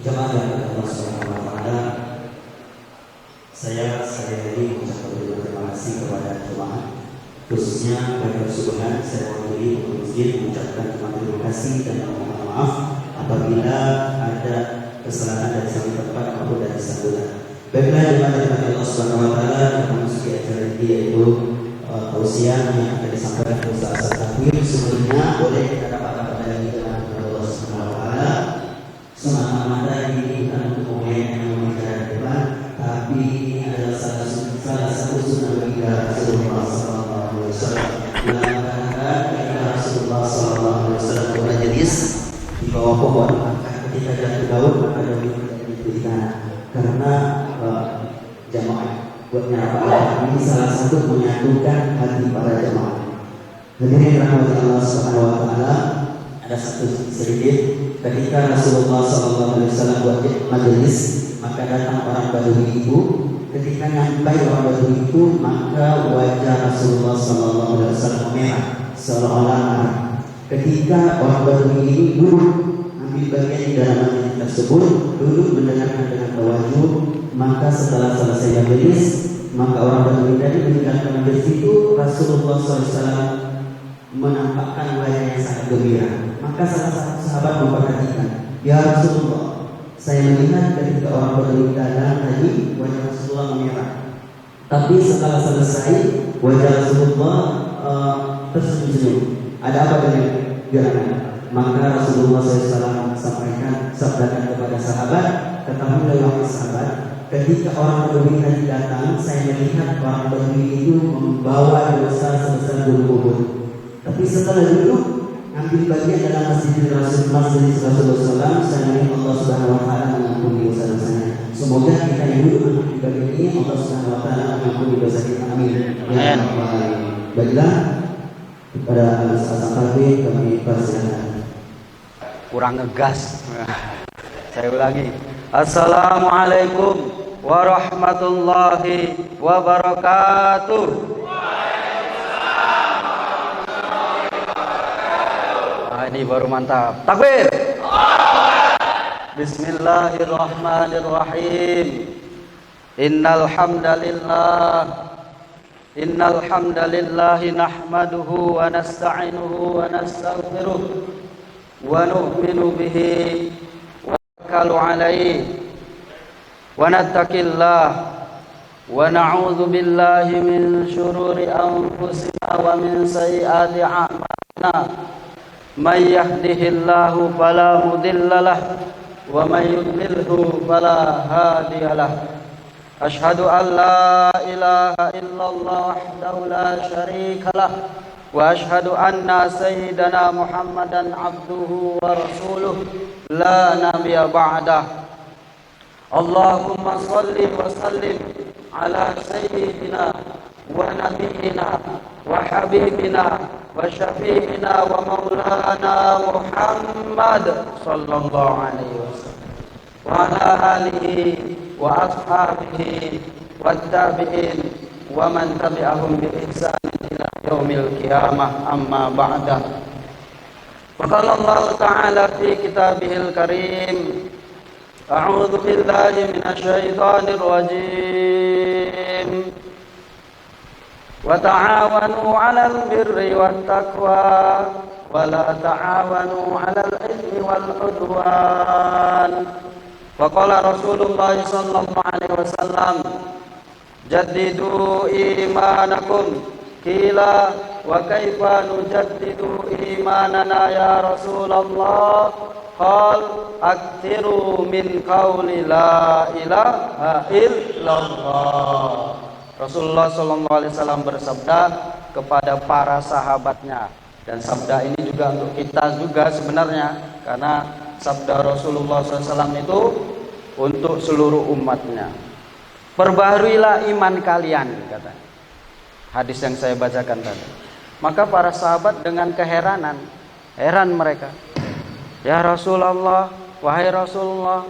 Jemaah yang Allah Subhanahu wa taala, saya sekali lagi mengucapkan terima kasih kepada jemaah, khususnya bagi Subhan. Saya mewakili masjid mengucapkan terima kasih dan memohon maaf apabila ada kesalahan dari satu tempat maupun dari sambutan. Baiklah jemaah yang Allah Subhanahu wa taala, kita memasuki acara ini yaitu tausiah yang akan disampaikan oleh Ustaz Takwir. Sebelumnya boleh kita dapatkan lagi dengan Allah Subhanahu wa taala. Semata-mata ini bukan untuk momen yang membicarakan depan, tapi ini adalah salah satu sunnah bagi Rasulullah Sallallahu Alaihi Wasallam. Ketika Rasulullah Sallallahu Alaihi Wasallam bermajlis di bawah pohon, maka ketika jatuh daun maka daun itu tidak diberikan karena jamaah buatnya apa? Ini salah satu menyatukan hati para jamaah. Hadirin rahmati Allah Subhanahu Wa Taala, ada satu sedikit. Ketika Rasulullah SAW buat majelis, maka datang orang Badui itu. Ketika nyampai orang Badui itu, maka wajah Rasulullah SAW merah, seolah-olah marah. Ketika orang Badui ini duduk, ambil bagian di dalam majelis tersebut, duduk mendengarkan dengan tawadhu, maka setelah selesai majelis, maka orang Badui tadi meninggalkan majelis itu. Rasulullah SAW menampakkan wajah yang sangat gembira. Maka salah satu sahabat memperhatikan, ya Rasulullah, saya melihat ketika orang Badui datang tadi wajah Rasulullah memerah, tapi setelah selesai wajah Rasulullah tersenyum-senyum. Ada apa dengan gerangan? Maka Rasulullah SAW sampaikan, sabdakan kepada sahabat, ketahuilah wahai sahabat, ketika orang Badui tadi datang, saya melihat orang Badui itu membawa dosa sebesar gunung Uhud. Tapi setelah duduk ambil bagian dalam masjid Rasulullah SAW, saya melihat Allah Subhanahu Wa Taala mengampuni dosa-dosanya. Semoga kita yang duduk ambil bagian ini Allah Subhanahu Wa Taala mengampuni dosa kita. Amin. Ya Allah. Baiklah, kepada Ustaz Takwir kami persilakan. Kurang ngegas. Saya ulangi. Assalamualaikum warahmatullahi wabarakatuh. Ini baru mantap. Takbir. Bismillahirrahmanirrahim. Innal hamdalillah nahmaduhu wa nasta'inuhu wa nastaghfiruh wa nu'minu bihi wa natawakkelu alaihi wa nattaqillah wa na'udzu billahi min syururi anfusina wa min sayyiati a'malina. Man yahdihillahu fala mudilla lahu wa man yudlilhu fala hadiya lahu. Asyhadu an la ilaha illallah wahdahu la syarika lahu wa asyhadu anna sayyidana Muhammadan abduhu wa rasuluh la nabiyya ba'dah. Allahumma shalli wa sallim ala sayyidina wa nabiyyina wa habibina wa syafi'ina wa maulana Muhammad sallallahu alaihi wasallam wa ala alihi wa ashabihi wa tabi'in wa man tabi'ahum bi ihsan ila yaumil qiyamah, amma ba'da. Qala Allah ta'ala fi kitabihil karim, a'udzu billahi minasy syaithanir rajim. Wa ta'awanu 'alal birri wat taqwa wa la ta'awanu 'alal itsmi wal 'udwan. Wa qala Rasulullah sallallahu alaihi wasallam, jaddidu imanakum. Qila wa kaifa nujaddidu imanana ya Rasulullah? Qal aktsiru min qauli la ilaha illallah. Rasulullah SAW bersabda kepada para sahabatnya, dan sabda ini juga untuk kita juga sebenarnya, karena sabda Rasulullah SAW itu untuk seluruh umatnya. Perbaharuilah iman kalian, kata hadis yang saya bacakan tadi. Maka para sahabat dengan keheranan, heran mereka, ya Rasulullah, wahai Rasulullah,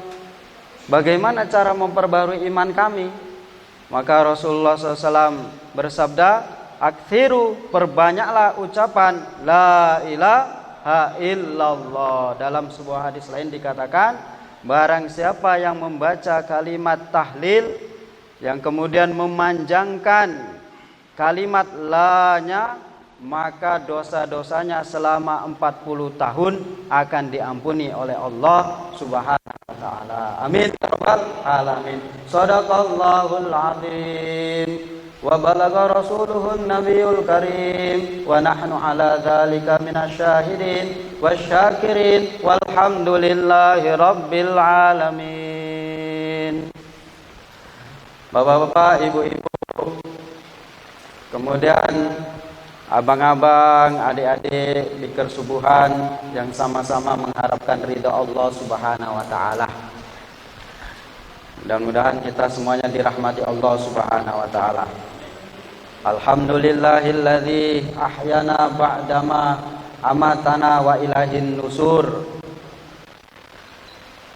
bagaimana cara memperbarui iman kami? Maka Rasulullah SAW bersabda, aktsiru, perbanyaklah ucapan la ilaha illallah. Dalam sebuah hadis lain dikatakan, barang siapa yang membaca kalimat tahlil yang kemudian memanjangkan kalimat la-nya, maka dosa-dosanya selama 40 tahun akan diampuni oleh Allah Subhanahu wa taala. Amin ya rabbal alamin. Shadaqallahul azim wa balagha rasuluhun nabiyul karim wa nahnu ala dzalika minasyahidin wasyakirin walhamdulillahi rabbil alamin. Bapak-bapak, ibu-ibu, kemudian abang-abang, adik-adik di kersubuhan yang sama-sama mengharapkan ridha Allah Subhanahu wa taala. Mudah-mudahan kita semuanya dirahmati Allah Subhanahu wa taala. Alhamdulillahilladzi ahyana ba'dama amatana wa ilahin nusur.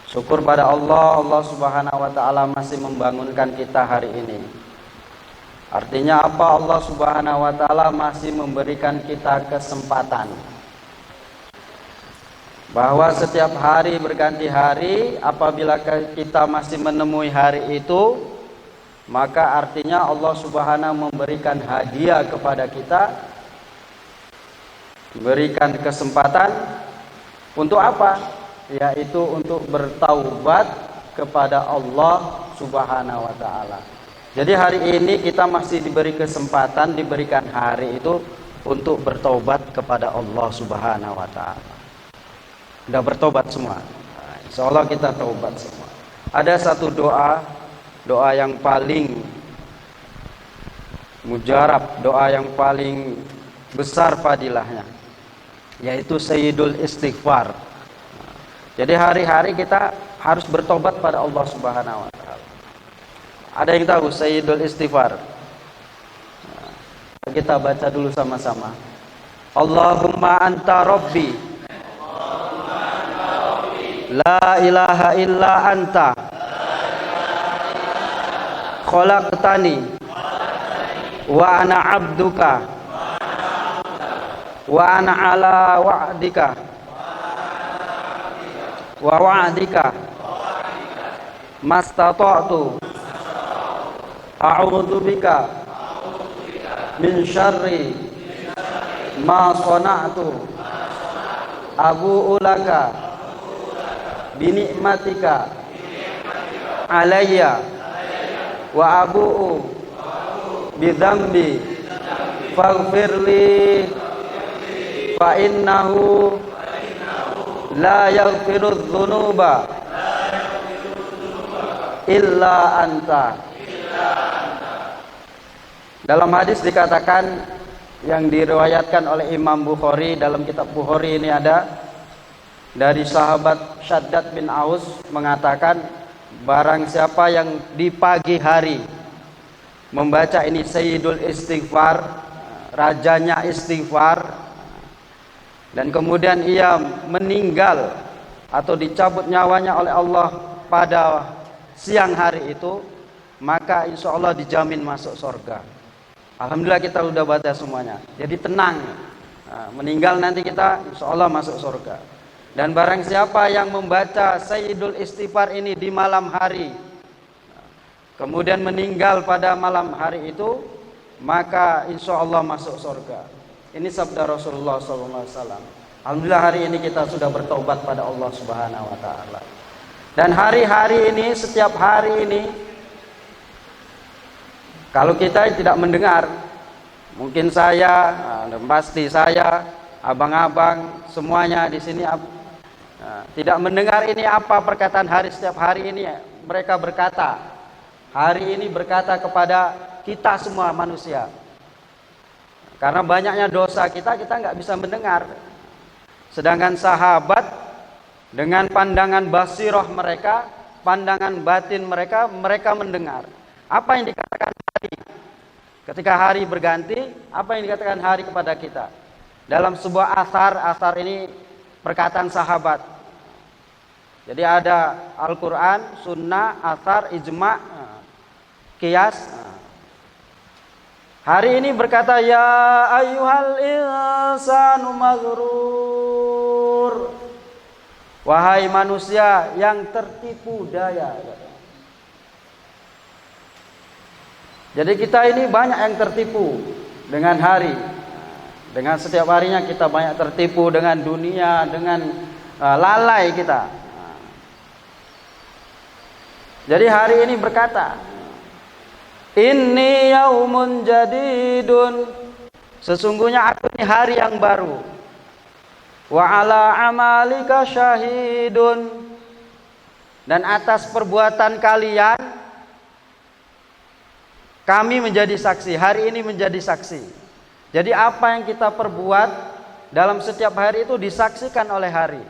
Syukur pada Allah, Allah Subhanahu wa taala masih membangunkan kita hari ini. Artinya apa? Allah Subhanahu wa taala masih memberikan kita kesempatan. Bahwa setiap hari berganti hari, apabila kita masih menemui hari itu, maka artinya Allah Subhanahu memberikan hadiah kepada kita, berikan kesempatan untuk apa? Yaitu untuk bertaubat kepada Allah Subhanahu wa taala. Jadi hari ini kita masih diberi kesempatan, diberikan hari itu untuk bertaubat kepada Allah Subhanahu wa taala. Sudah bertobat semua? Insya Allah kita taubat semua. Ada satu doa yang paling mujarab, doa yang paling besar fadilahnya, yaitu Sayyidul Istighfar. Jadi hari-hari kita harus bertobat pada Allah Subhanahu wa taala. Ada yang tahu Sayyidul Istighfar? Kita baca dulu sama-sama. Allahumma anta rabbi, la ilaha illa anta, khalaqtani wa ana abduka wa ana ala wa'dika wa wa'dika mastata'tu a'udzu bika min syarri ma sana'tu abu'u laka bi ni'matika alayya wa abu'u bi dzambi faghfirli fa innahu la yaghfirudz dzunuba illa anta. Dalam hadis dikatakan, yang diriwayatkan oleh Imam Bukhari, dalam kitab Bukhari ini ada, dari sahabat Syaddad bin Aus mengatakan, barang siapa yang di pagi hari membaca ini Sayyidul Istighfar, rajanya istighfar, dan kemudian ia meninggal atau dicabut nyawanya oleh Allah pada siang hari itu, maka insya Allah dijamin masuk surga. Alhamdulillah kita sudah baca semuanya, jadi tenang. Meninggal nanti kita insya Allah masuk surga. Dan barang siapa yang membaca Sayyidul Istighfar ini di malam hari, kemudian meninggal pada malam hari itu, maka insya Allah masuk surga. Ini sabda Rasulullah SAW. Alhamdulillah hari ini kita sudah bertaubat pada Allah Subhanahu wa taala. Dan hari-hari ini, setiap hari ini, kalau kita tidak mendengar, mungkin saya, dan pasti saya, abang-abang, semuanya di sini tidak mendengar ini apa perkataan hari setiap hari ini. Mereka berkata, hari ini berkata kepada kita semua manusia. Karena banyaknya dosa kita nggak bisa mendengar. Sedangkan sahabat dengan pandangan basirah mereka, pandangan batin mereka, mereka mendengar. Apa yang dikatakan hari? Ketika hari berganti, apa yang dikatakan hari kepada kita? Dalam sebuah asar ini perkataan sahabat. Jadi ada Al-Quran, Sunnah, asar, ijma', qiyas. Hari ini berkata, ya ayyuhal insanu maghrur. Wahai manusia yang tertipu daya. Jadi kita ini banyak yang tertipu dengan hari. Dengan setiap harinya kita banyak tertipu dengan dunia, dengan lalai kita. Jadi hari ini berkata, Inni yaumun jadidun, sesungguhnya aku ini hari yang baru. Wa ala amalika syahidun, dan atas perbuatan kalian kami menjadi saksi. Hari ini menjadi saksi. Jadi apa yang kita perbuat dalam setiap hari itu disaksikan oleh hari.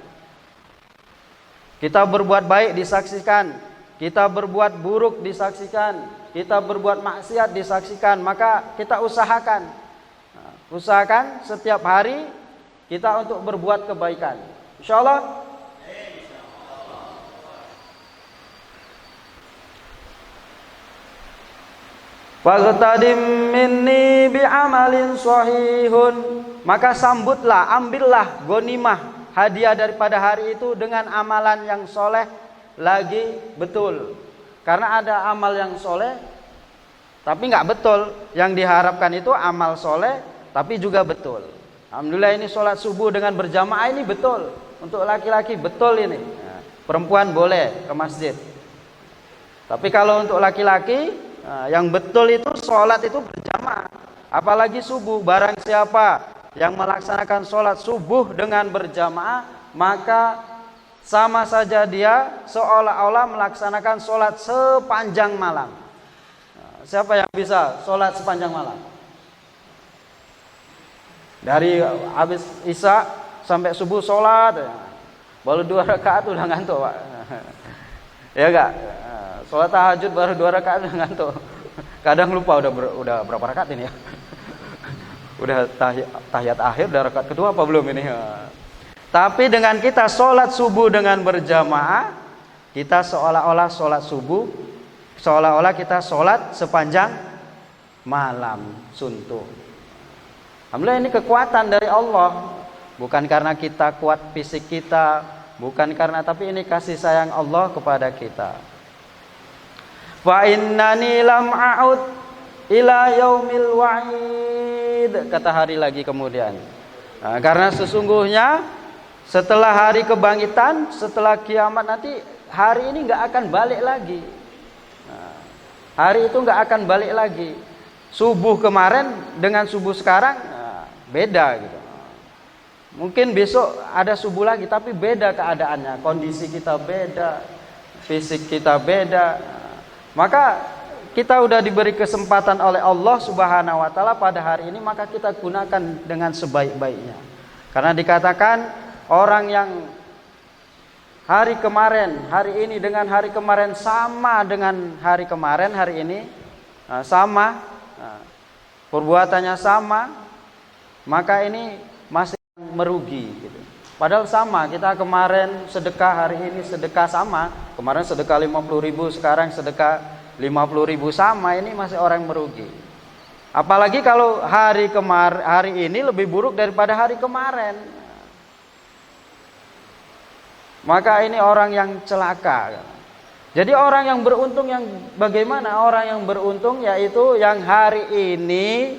Kita berbuat baik disaksikan, kita berbuat buruk disaksikan, kita berbuat maksiat disaksikan. Maka kita usahakan setiap hari kita untuk berbuat kebaikan. Insyaallah. Faqtadim minni bi'amalin sahihun, maka sambutlah, ambillah ghanimah, hadiah daripada hari itu dengan amalan yang soleh lagi betul. Karena ada amal yang soleh tapi nggak betul. Yang diharapkan itu amal soleh tapi juga betul. Alhamdulillah ini sholat subuh dengan berjamaah ini betul. Untuk laki-laki betul ini. Perempuan boleh ke masjid. Tapi kalau untuk laki-laki yang betul itu sholat itu berjamaah. Apalagi subuh. Barang siapa yang melaksanakan sholat subuh dengan berjamaah, maka sama saja dia seolah-olah melaksanakan sholat sepanjang malam. Siapa yang bisa sholat sepanjang malam? Dari habis isya sampai subuh sholat, baru 2 rakaat udah ngantuk, Pak. Ya enggak? Sholat tahajud baru 2 rakaat udah ngantuk. Kadang lupa udah berapa rakaat ini ya. Udah tahiyat akhir, udah rakaat kedua apa belum ini? Tapi dengan kita sholat subuh dengan berjamaah, kita seolah-olah sholat subuh, seolah-olah kita sholat sepanjang malam suntuk. Alhamdulillah ini kekuatan dari Allah. Bukan karena kita kuat fisik kita, bukan karena, tapi ini kasih sayang Allah kepada kita. Fa innani lam a'ud ila yaumil wa'id, kata hari lagi kemudian. Nah, karena sesungguhnya setelah hari kebangkitan, setelah kiamat nanti, hari ini nggak akan balik lagi. Nah, hari itu nggak akan balik lagi. Subuh kemarin dengan subuh sekarang beda gitu. Mungkin besok ada subuh lagi, tapi beda keadaannya, kondisi kita beda, fisik kita beda. Maka kita udah diberi kesempatan oleh Allah Subhanahu wa taala pada hari ini, maka kita gunakan dengan sebaik-baiknya. Karena dikatakan orang yang hari kemarin, hari ini dengan hari kemarin sama dengan hari kemarin, hari ini sama, perbuatannya sama, maka ini masih merugi gitu. Padahal sama, kita kemarin sedekah, hari ini sedekah sama. Kemarin sedekah 50.000, sekarang sedekah 50.000 sama, ini masih orang merugi. Apalagi kalau hari ini lebih buruk daripada hari kemarin. Maka ini orang yang celaka. Jadi orang yang beruntung yang bagaimana? Orang yang beruntung yaitu yang hari ini,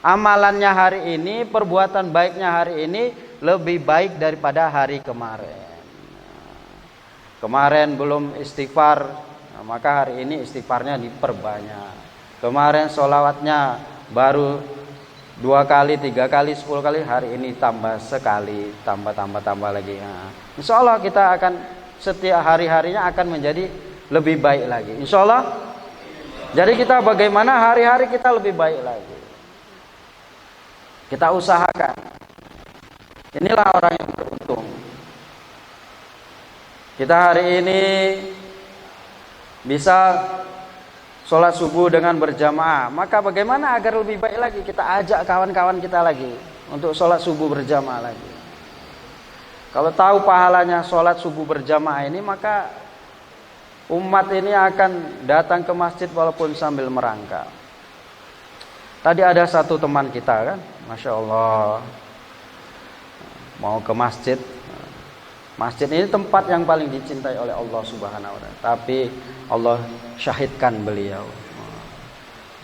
amalannya hari ini, perbuatan baiknya hari ini lebih baik daripada hari kemarin. Kemarin belum istighfar, maka hari ini istighfarnya diperbanyak. Kemarin sholawatnya baru 2 kali, 3 kali, 10 kali, hari ini tambah sekali, tambah lagi. Insya Allah kita akan setiap hari-harinya akan menjadi lebih baik lagi. Insya Allah. Jadi kita bagaimana hari-hari kita lebih baik lagi. Kita usahakan. Inilah orang yang beruntung. Kita hari ini bisa sholat subuh dengan berjamaah. Maka bagaimana agar lebih baik lagi? Kita ajak kawan-kawan kita lagi untuk sholat subuh berjamaah lagi. Kalau tahu pahalanya sholat subuh berjamaah ini, maka umat ini akan datang ke masjid walaupun sambil merangkak. Tadi ada satu teman kita kan, Masya Allah, mau ke masjid, Masjid ini tempat yang paling dicintai oleh Allah Subhanahu wa taala. Tapi Allah syahidkan beliau.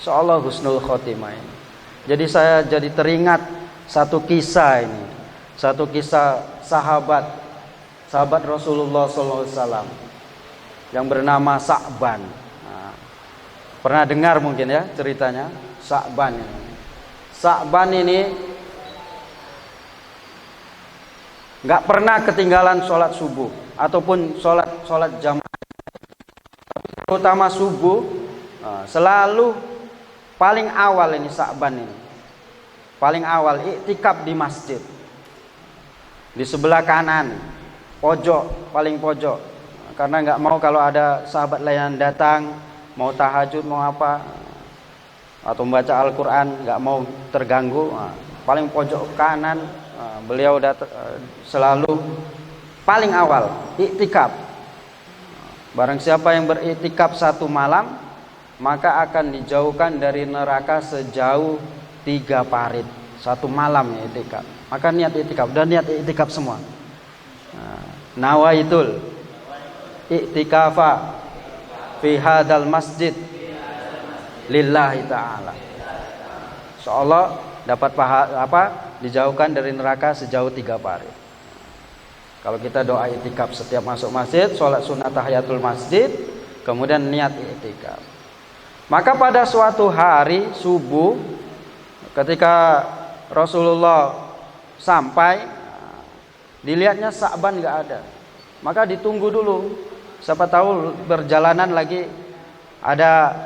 Insyaallah husnul khotimah ini. Jadi saya jadi teringat satu kisah ini. Satu kisah sahabat Rasulullah SAW yang bernama Sa'ban. Pernah dengar mungkin ya ceritanya Sa'ban ini. Sa'ban ini nggak pernah ketinggalan sholat subuh ataupun sholat jamaah, terutama subuh selalu paling awal ini Sa'ban ini paling awal iktikaf di masjid di sebelah kanan paling pojok, karena nggak mau kalau ada sahabat lain datang mau tahajud mau apa atau membaca Al-Quran nggak mau terganggu, paling pojok kanan. Beliau selalu paling awal iktikaf. Barang siapa yang beriktikaf satu malam, maka akan dijauhkan dari neraka sejauh 3 parit. Satu malam ya iktikaf. Maka niat iktikaf dan niat iktikaf semua. Nawaitul iktikafa fi hadzal masjid lillahi ta'ala. Insyaallah dapat dijauhkan dari neraka sejauh 3 parit. Kalau kita doa iktikaf setiap masuk masjid, sholat sunat tahiyatul masjid, kemudian niat iktikaf. Maka pada suatu hari subuh, ketika Rasulullah sampai, dilihatnya Sa'ban nggak ada. Maka ditunggu dulu. Siapa tahu berjalanan lagi ada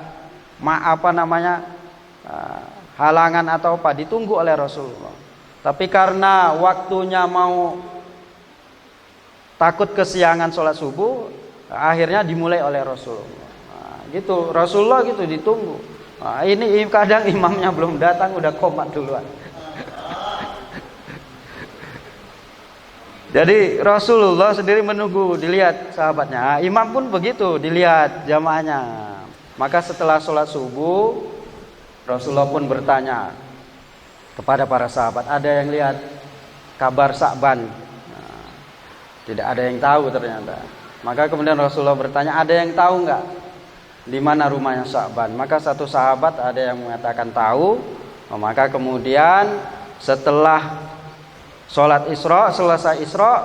halangan atau apa, ditunggu oleh Rasulullah. Tapi karena waktunya mau takut kesiangan sholat subuh, akhirnya dimulai oleh Rasulullah. Gitu, Rasulullah gitu ditunggu. Ini kadang imamnya belum datang udah qomat duluan. Jadi Rasulullah sendiri menunggu, dilihat sahabatnya. Imam pun begitu, dilihat jamaahnya. Maka setelah sholat subuh, Rasulullah pun bertanya kepada para sahabat, ada yang lihat kabar Sa'ban? Tidak ada yang tahu ternyata. Maka kemudian Rasulullah bertanya, ada yang tahu enggak di mana rumahnya Sa'ban? Maka satu sahabat ada yang mengatakan tahu. Maka kemudian setelah sholat Isra, selesai Isra,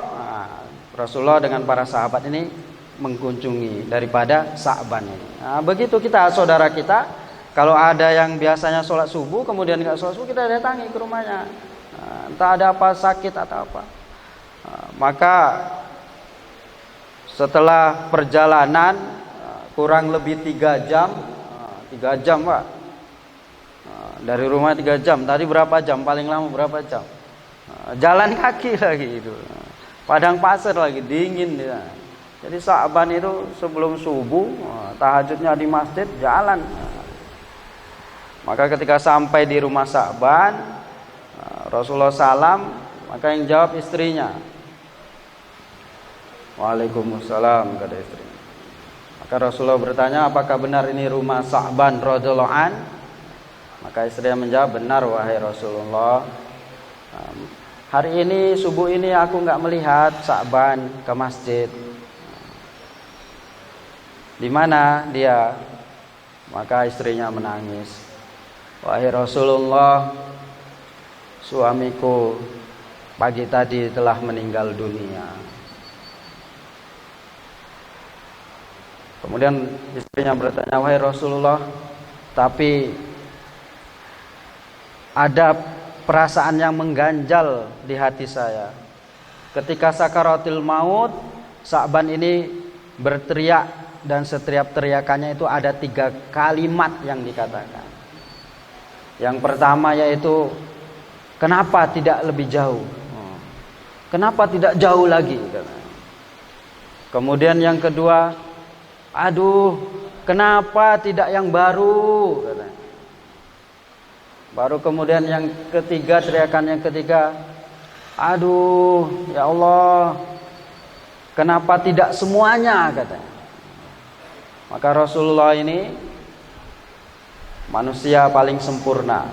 Rasulullah dengan para sahabat ini mengunjungi daripada Sa'ban ini. Begitu kita, saudara kita, kalau ada yang biasanya sholat subuh kemudian nggak sholat subuh, kita datangi ke rumahnya. Entah ada apa, sakit atau apa. Maka setelah perjalanan kurang lebih 3 jam, 3 jam Pak, dari rumah 3 jam. Tadi berapa jam? Paling lama berapa jam? Jalan kaki lagi itu. Padang pasir lagi, dingin ya. Jadi Sa'ban itu sebelum subuh, tahajudnya di masjid, jalan. Maka ketika sampai di rumah Sa'ban, Rasulullah salam, maka yang jawab istrinya. Waalaikumsalam, kata istrinya. Maka Rasulullah bertanya, apakah benar ini rumah Sa'ban radhiyallahu an? Maka istrinya menjawab, benar wahai Rasulullah. Hari ini subuh ini aku nggak melihat Sa'ban ke masjid. Di mana dia? Maka istrinya menangis. Wahai Rasulullah, suamiku pagi tadi telah meninggal dunia. Kemudian istrinya bertanya, wahai Rasulullah, tapi ada perasaan yang mengganjal di hati saya. Ketika sakaratil maut, Sa'ban ini berteriak, dan setiap teriakannya itu ada 3 kalimat yang dikatakan. Yang pertama yaitu, kenapa tidak lebih jauh? Kenapa tidak jauh lagi? Kemudian yang kedua, aduh, kenapa tidak yang baru? Baru kemudian yang ketiga, teriakan yang ketiga, aduh, ya Allah, kenapa tidak semuanya? Katanya. Maka Rasulullah ini manusia paling sempurna,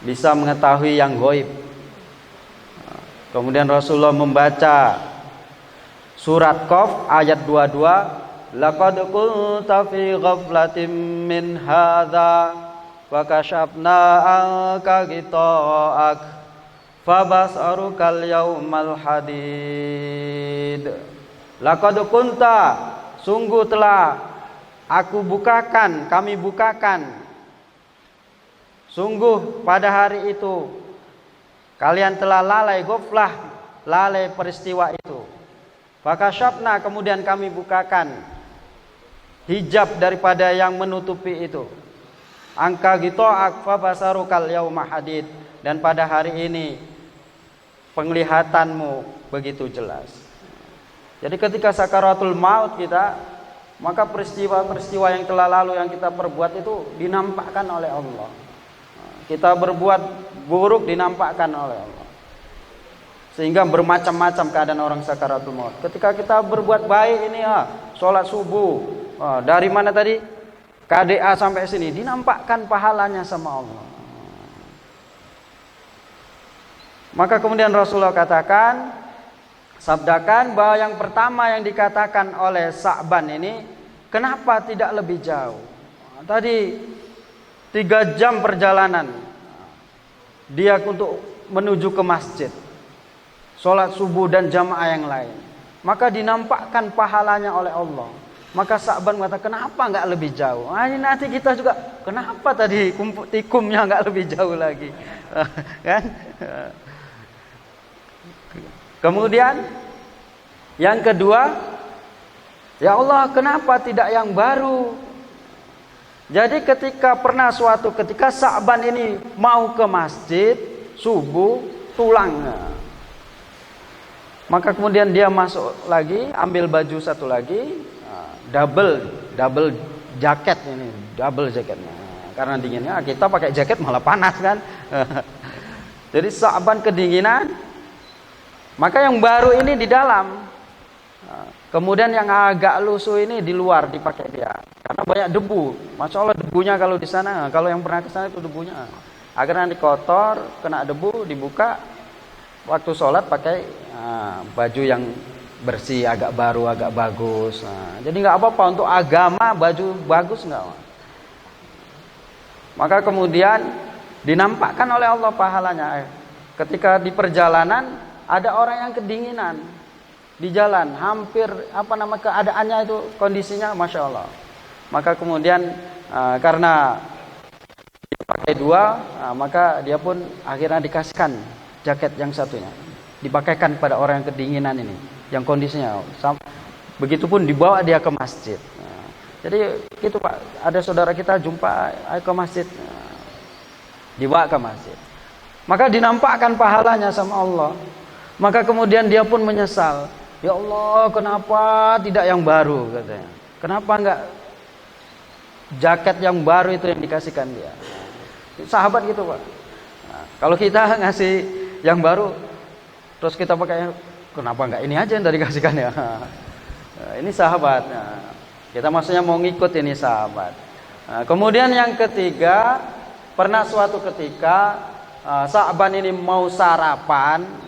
bisa mengetahui yang gaib. Kemudian Rasulullah membaca surat Qaf ayat 22, laqad kunta fi ghaflatin min hadza wa kashafna anka ghita'ak fabasarukal yaumal hadid. Laqad kunta, sungguh telah aku bukakan, kami bukakan, sungguh pada hari itu kalian telah lalai ghaflah, lalai peristiwa itu. Fakasyafna, kemudian kami bukakan hijab daripada yang menutupi itu. Angka gito'ak fabasarukal yauma hadid, dan pada hari ini penglihatanmu begitu jelas. Jadi ketika sakaratul maut kita, maka peristiwa-peristiwa yang telah lalu yang kita perbuat itu dinampakkan oleh Allah. Kita berbuat buruk dinampakkan oleh Allah, sehingga bermacam-macam keadaan orang sakaratul maut. Ketika kita berbuat baik ini, sholat subuh, dari mana tadi KDA sampai sini, dinampakkan pahalanya sama Allah. Maka kemudian Rasulullah katakan, sabdakan bahwa yang pertama yang dikatakan oleh Sa'ban ini, kenapa tidak lebih jauh? Tadi 3 jam perjalanan dia untuk menuju ke masjid, sholat subuh dan jamaah yang lain, maka dinampakkan pahalanya oleh Allah. Maka Sa'ban mengatakan, kenapa nggak lebih jauh? Ini nanti kita juga, kenapa tadi tikumnya nggak lebih jauh lagi? Kan? Kemudian yang kedua, ya Allah, kenapa tidak yang baru? Jadi ketika Sa'ban ini mau ke masjid subuh, pulang, maka kemudian dia masuk lagi, ambil baju satu lagi, double jaket ini, double jaketnya, karena dinginnya. Kita pakai jaket malah panas kan. Jadi Sa'ban kedinginan, maka yang baru ini di dalam. Kemudian yang agak lusuh ini di luar dipakai dia, karena banyak debu. Masya Allah debunya kalau di sana, kalau yang pernah ke sana itu debunya. Agar nanti kotor, kena debu, dibuka. Waktu sholat pakai baju yang bersih, agak baru, agak bagus. Jadi nggak apa-apa untuk agama, baju bagus nggak. Maka kemudian dinampakkan oleh Allah pahalanya. Ketika di perjalanan ada orang yang kedinginan di jalan, hampir keadaannya itu, kondisinya Masya Allah. Maka kemudian karena dipakai 2, maka dia pun akhirnya dikasihkan jaket yang satunya, dipakaikan pada orang yang kedinginan ini, yang kondisinya. Begitupun dibawa dia ke masjid. Jadi gitu Pak, ada saudara kita jumpa, ayo ke masjid, dibawa ke masjid, maka dinampakkan pahalanya sama Allah. Maka kemudian dia pun menyesal, ya Allah, kenapa tidak yang baru, katanya. Kenapa enggak jaket yang baru itu yang dikasihkan dia? Sahabat gitu Pak. Kalau kita ngasih yang baru, terus kita pakai, kenapa enggak ini aja yang tadi kasihkan ya? Ini sahabat. Kita maksudnya mau ngikut ini sahabat. Kemudian yang ketiga, pernah suatu ketika Sa'ban ini mau sarapan.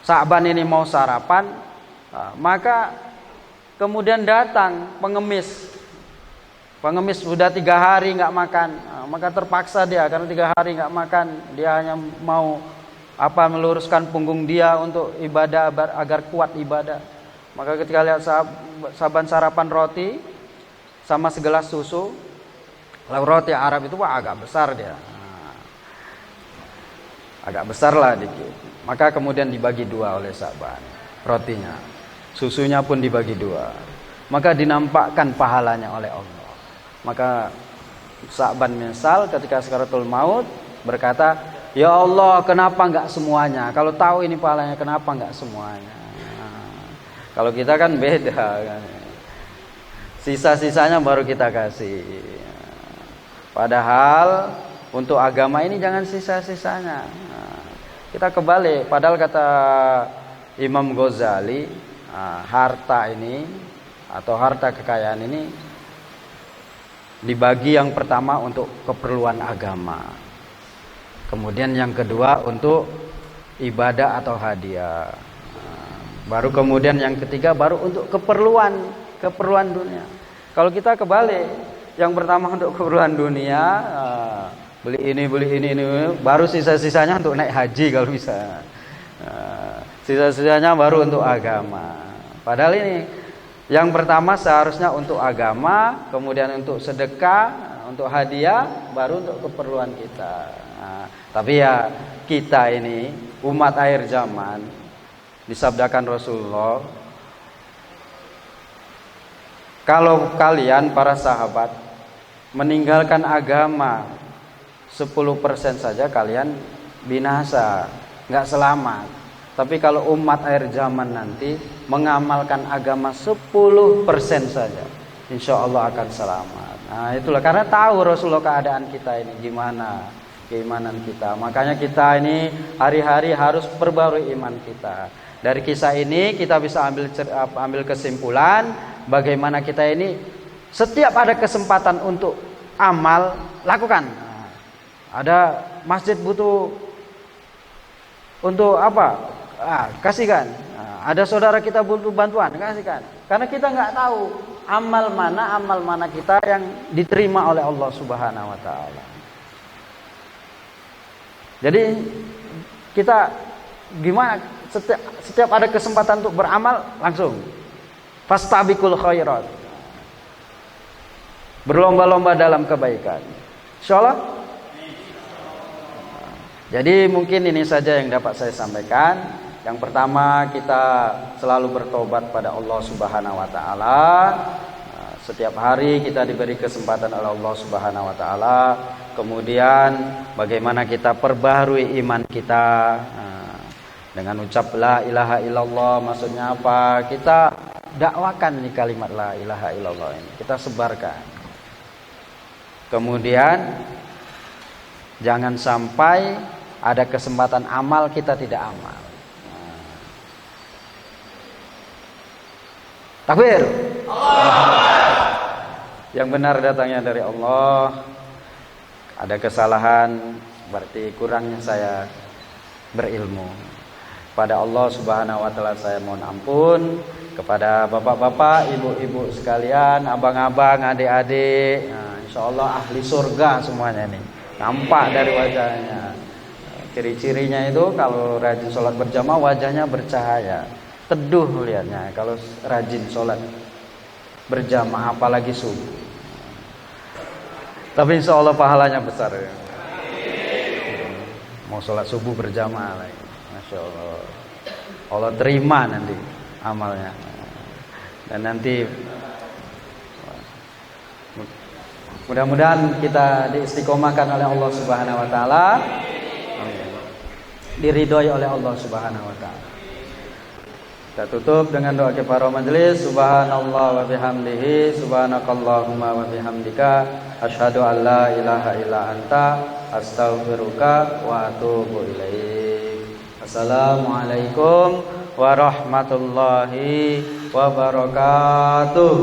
Sa'ban ini mau sarapan, maka kemudian datang pengemis. Pengemis sudah 3 hari nggak makan, maka terpaksa dia, karena 3 hari nggak makan, dia hanya mau meluruskan punggung dia untuk ibadah agar kuat ibadah. Maka ketika lihat Sa'ban sarapan roti sama segelas susu, lalu roti Arab itu agak besar dia, agak besar lah dikit. Maka kemudian dibagi 2 oleh Sa'ban rotinya, susunya pun dibagi 2. Maka dinampakkan pahalanya oleh Allah. Maka Sa'ban menyesal ketika sakaratul maut, berkata, ya Allah, kenapa enggak semuanya? Kalau tahu ini pahalanya, kenapa enggak semuanya? Kalau kita kan beda kan. Sisa-sisanya baru kita kasih. Padahal untuk agama ini jangan sisa-sisanya. Kita kebalik, padahal kata Imam Ghazali, harta ini atau harta kekayaan ini dibagi yang pertama untuk keperluan agama, kemudian yang kedua untuk ibadah atau hadiah. Baru kemudian yang ketiga baru untuk keperluan dunia. Kalau kita kebalik, yang pertama untuk keperluan dunia, beli ini, baru sisa-sisanya untuk naik haji kalau bisa. Sisa-sisanya baru untuk agama. Padahal ini yang pertama seharusnya untuk agama, kemudian untuk sedekah, untuk hadiah, baru untuk keperluan kita. Tapi ya kita ini umat akhir zaman, disabdakan Rasulullah, kalau kalian para sahabat meninggalkan agama 10% saja kalian binasa, nggak selamat. Tapi kalau umat akhir zaman nanti mengamalkan agama 10% saja, insya Allah akan selamat. Nah itulah, karena tahu Rasulullah keadaan kita ini gimana, keimanan kita. Makanya kita ini hari-hari harus perbarui iman kita. Dari kisah ini kita bisa ambil kesimpulan bagaimana kita ini setiap ada kesempatan untuk amal, lakukan. Ada masjid butuh untuk apa? Kasihkan. Ada saudara kita butuh bantuan, kasihkan. Karena kita nggak tahu amal mana kita yang diterima oleh Allah Subhanahu wa taala. Jadi kita gimana setiap ada kesempatan untuk beramal langsung fastabiqul khairat. Berlomba-lomba dalam kebaikan. Insyaallah. Jadi mungkin ini saja yang dapat saya sampaikan. Yang pertama, kita selalu bertobat pada Allah Subhanahu wa taala. Setiap hari kita diberi kesempatan oleh Allah Subhanahu wa taala. Kemudian bagaimana kita perbaharui iman kita dengan ucap la ilaha illallah. Maksudnya apa? Kita dakwakan ini kalimat la ilaha illallah ini. Kita sebarkan. Kemudian jangan sampai ada kesempatan amal kita tidak amal. Takbir. Yang benar datangnya dari Allah. Ada kesalahan berarti kurangnya saya berilmu. Pada Allah Subhanahu wa taala saya mohon ampun. Kepada bapak-bapak, ibu-ibu sekalian, abang-abang, adik-adik, insyaallah ahli surga semuanya nih. Nampak dari wajahnya. Ciri-cirinya itu kalau rajin sholat berjamaah wajahnya bercahaya, teduh melihatnya. Kalau rajin sholat berjamaah apalagi subuh. Tapi insya Allah pahalanya besar ya. Mau sholat subuh berjamaah lagi, masya Allah. Allah terima nanti amalnya. Dan nanti mudah-mudahan kita diistiqomahkan oleh Allah Subhanahu wa taala, diridhoi oleh Allah Subhanahu wa taala. Kita tutup dengan doa kifarah majelis. Subhanallah wa bihamdihi, subhanakallahumma wa bihamdika, asyhadu an la ilaha illa anta, astaghfiruka wa atubu ilaik. Assalamualaikum warahmatullahi wabarakatuh.